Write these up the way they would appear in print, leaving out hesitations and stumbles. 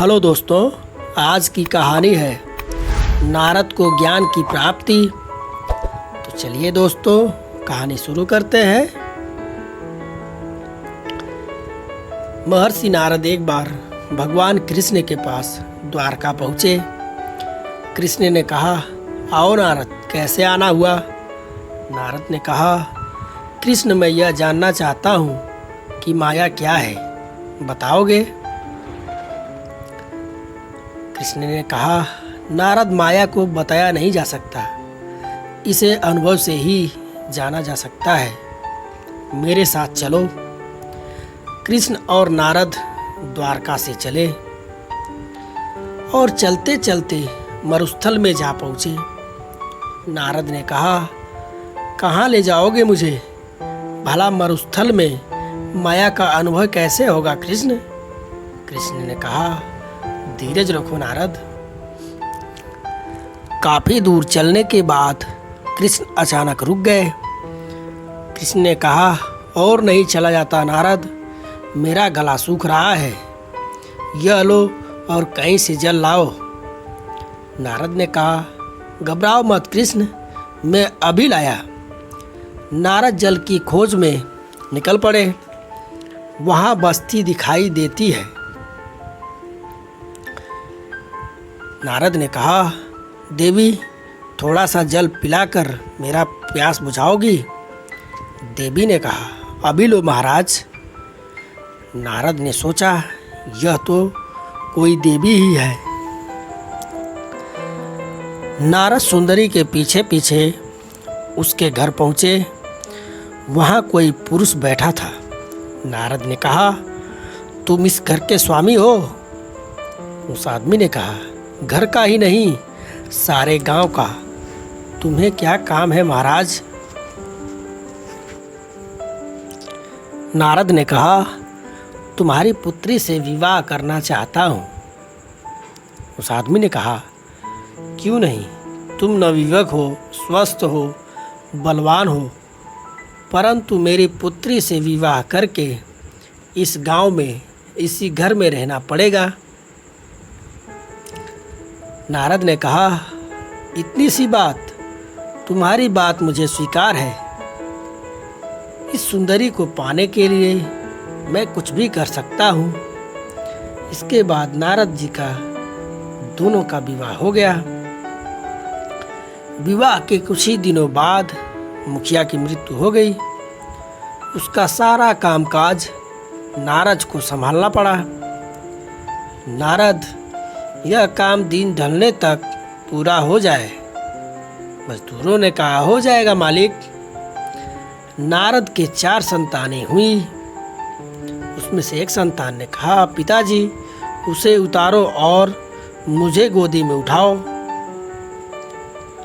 Hello दोस्तों, आज की कहानी है नारद को ज्ञान की प्राप्ति। तो चलिए दोस्तों, कहानी शुरू करते हैं। महर्षि नारद एक बार भगवान कृष्ण के पास द्वारका पहुँचे। कृष्ण ने कहा, आओ नारद, कैसे आना हुआ? नारद ने कहा, कृष्ण, मैं यह जानना चाहता हूँ कि माया क्या है, बताओगे? कृष्ण ने कहा, नारद, माया को बताया नहीं जा सकता, इसे अनुभव से ही जाना जा सकता है। मेरे साथ चलो। कृष्ण और नारद द्वारका से चले और चलते चलते मरुस्थल में जा पहुँचे। नारद ने कहा, कहाँ ले जाओगे मुझे? भला मरुस्थल में माया का अनुभव कैसे होगा कृष्ण? कृष्ण ने कहा, धीरज रखो नारद। काफी दूर चलने के बाद कृष्ण अचानक रुक गए। कृष्ण ने कहा, और नहीं चला जाता नारद, मेरा गला सूख रहा है, यह लो और कहीं से जल लाओ। नारद ने कहा, घबराओ मत कृष्ण, मैं अभी लाया। नारद जल की खोज में निकल पड़े। वहाँ बस्ती दिखाई देती है। नारद ने कहा, देवी, थोड़ा सा जल पिलाकर मेरा प्यास बुझाओगी? देवी ने कहा, अभी लो महाराज। नारद ने सोचा, यह तो कोई देवी ही है। नारद सुंदरी के पीछे पीछे उसके घर पहुँचे। वहाँ कोई पुरुष बैठा था। नारद ने कहा, तुम इस घर के स्वामी हो? उस आदमी ने कहा, घर का ही नहीं, सारे गांव का। तुम्हें क्या काम है महाराज? नारद ने कहा, तुम्हारी पुत्री से विवाह करना चाहता हूँ। उस आदमी ने कहा, क्यों नहीं? तुम नवयुवक हो, स्वस्थ हो, बलवान हो, परंतु मेरी पुत्री से विवाह करके इस गांव में, इसी घर में रहना पड़ेगा। नारद ने कहा, इतनी सी बात? तुम्हारी बात मुझे स्वीकार है। इस सुंदरी को पाने के लिए मैं कुछ भी कर सकता हूँ। इसके बाद नारद जी का दोनों का विवाह हो गया। विवाह के कुछ ही दिनों बाद मुखिया की मृत्यु हो गई। उसका सारा कामकाज नारद को संभालना पड़ा। नारद, यह काम दिन ढलने तक पूरा हो जाए। मजदूरों ने कहा, हो जाएगा मालिक। नारद के 4 संतानें हुई। उसमें से एक संतान ने कहा, पिताजी, उसे उतारो और मुझे गोदी में उठाओ।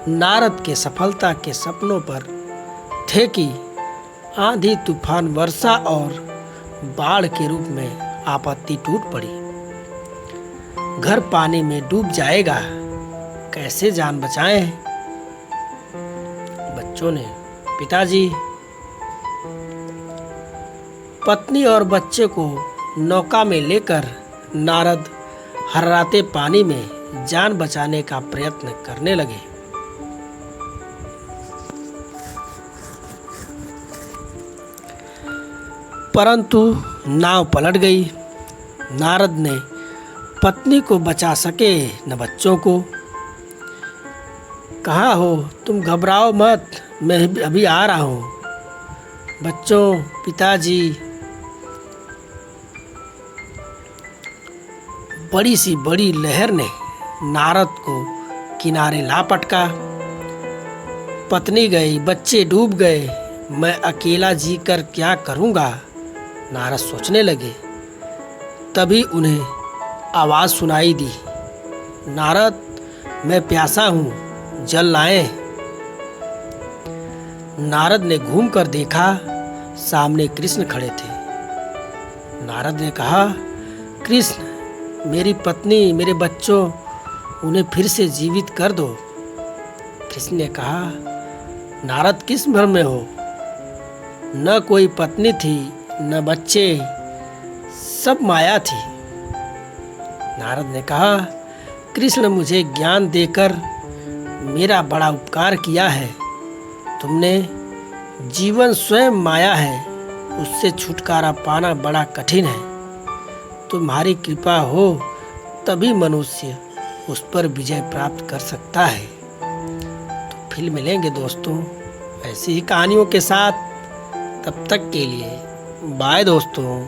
नारद के सफलता के सपनों पर थे कि आंधी, तूफान, वर्षा और बाढ़ के रूप में आपत्ति टूट पड़ी। घर पानी में डूब जाएगा, कैसे जान बचाएं? बच्चों ने, पिताजी, पत्नी और बच्चे को नौका में लेकर नारद हर्राते पानी में जान बचाने का प्रयत्न करने लगे। परंतु नाव पलट गई। नारद ने पत्नी को बचा सके न बच्चों को। कहाँ हो तुम? घबराओ मत, मैं अभी आ रहा हूँ। बच्चों, पिताजी। बड़ी सी बड़ी लहर ने नारद को किनारे ला पटका। पत्नी गई, बच्चे डूब गए, मैं अकेला जी कर क्या करूँगा? नारद सोचने लगे। तभी उन्हें आवाज़ सुनाई दी, नारद, मैं प्यासा हूँ, जल लाएं। नारद ने घूमकर देखा, सामने कृष्ण खड़े थे। नारद ने कहा, कृष्ण, मेरी पत्नी, मेरे बच्चों, उन्हें फिर से जीवित कर दो। कृष्ण ने कहा, नारद, किस भ्रम में हो? न कोई पत्नी थी, न बच्चे, सब माया थी। नारद ने कहा, कृष्ण मुझे ज्ञान देकर मेरा बड़ा उपकार किया है। तुमने जीवन स्वयं माया है, उससे छुटकारा पाना बड़ा कठिन है। तुम्हारी कृपा हो तभी मनुष्य उस पर विजय प्राप्त कर सकता है। तो फिर मिलेंगे दोस्तों ऐसी ही कहानियों के साथ। तब तक के लिए बाय दोस्तों।